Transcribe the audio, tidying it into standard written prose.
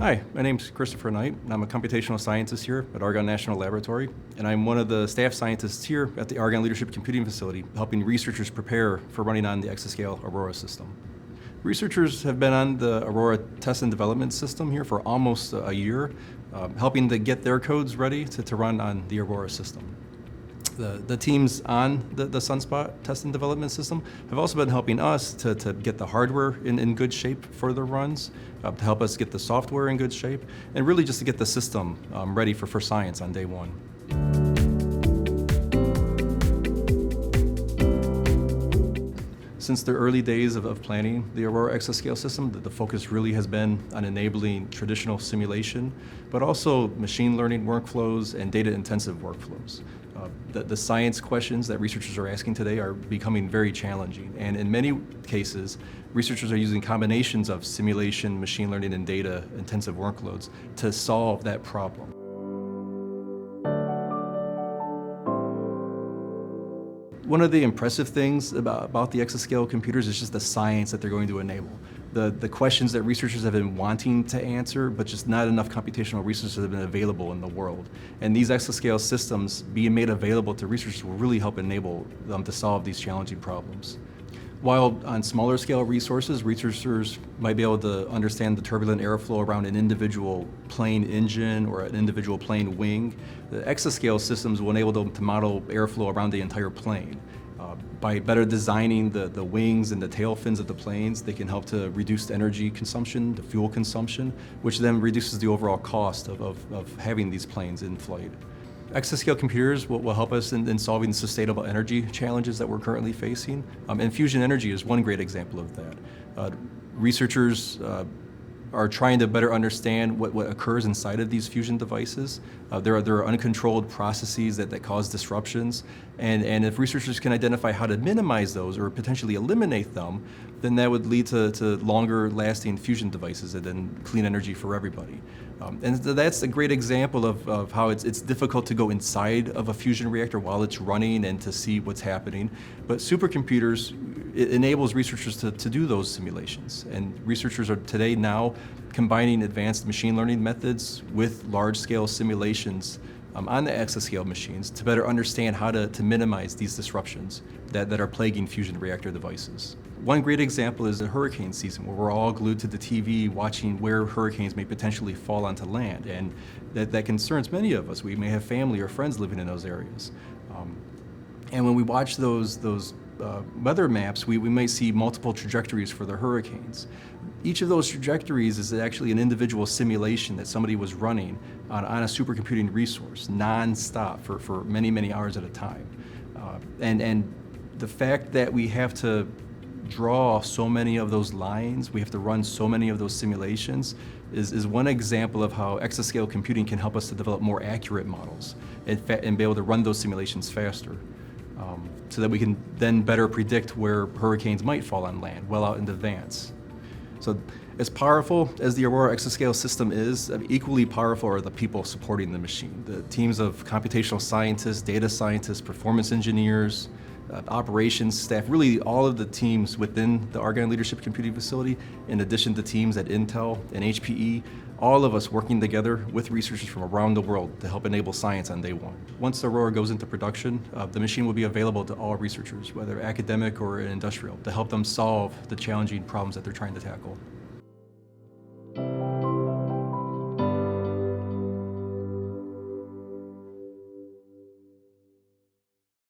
Hi, my name's Christopher Knight, and I'm a computational scientist here at Argonne National Laboratory, and I'm one of the staff scientists here at the Argonne Leadership Computing Facility, helping researchers prepare for running on the exascale Aurora system. Researchers have been on the Aurora test and development system here for almost a year, helping to get their codes ready to run on the Aurora system. The teams on the Sunspot test and development system have also been helping us to get the hardware in good shape for the runs, to help us get the software in good shape, and really just to get the system ready for science on day one. Since the early days of planning the Aurora exascale system, the focus really has been on enabling traditional simulation, but also machine learning workflows and data-intensive workflows. The science questions that researchers are asking today are becoming very challenging, and in many cases, researchers are using combinations of simulation, machine learning, and data-intensive workloads to solve that problem. One of the impressive things about the exascale computers is just the science that they're going to enable. The questions that researchers have been wanting to answer, but just not enough computational resources have been available in the world. And these exascale systems being made available to researchers will really help enable them to solve these challenging problems. While on smaller scale resources, researchers might be able to understand the turbulent airflow around an individual plane engine or an individual plane wing, the exascale systems will enable them to model airflow around the entire plane. By better designing the wings and the tail fins of the planes, they can help to reduce the energy consumption, the fuel consumption, which then reduces the overall cost of having these planes in flight. Exascale computers will help us in solving the sustainable energy challenges that we're currently facing, and fusion energy is one great example of that. Researchers are trying to better understand what occurs inside of these fusion devices. There are uncontrolled processes that cause disruptions, and if researchers can identify how to minimize those or potentially eliminate them, then that would lead to longer lasting fusion devices and then clean energy for everybody. And that's a great example of how it's difficult to go inside of a fusion reactor while it's running and to see what's happening. But supercomputers, it enables researchers to do those simulations. And researchers are today now combining advanced machine learning methods with large-scale simulations on the exascale machines to better understand how to minimize these disruptions that are plaguing fusion reactor devices. One great example is the hurricane season, where we're all glued to the TV watching where hurricanes may potentially fall onto land, and that concerns many of us. We may have family or friends living in those areas. And when we watch those weather maps, we might see multiple trajectories for the hurricanes. Each of those trajectories is actually an individual simulation that somebody was running on a supercomputing resource, non-stop for many, many hours at a time. And the fact that we have to draw so many of those lines, we have to run so many of those simulations, is one example of how exascale computing can help us to develop more accurate models and be able to run those simulations faster. So that we can then better predict where hurricanes might fall on land well out in advance. So as powerful as the Aurora exascale system is, equally powerful are the people supporting the machine. The teams of computational scientists, data scientists, performance engineers, operations staff, really all of the teams within the Argonne Leadership Computing Facility, in addition to teams at Intel and HPE, all of us working together with researchers from around the world to help enable science on day one. Once Aurora goes into production, the machine will be available to all researchers, whether academic or industrial, to help them solve the challenging problems that they're trying to tackle.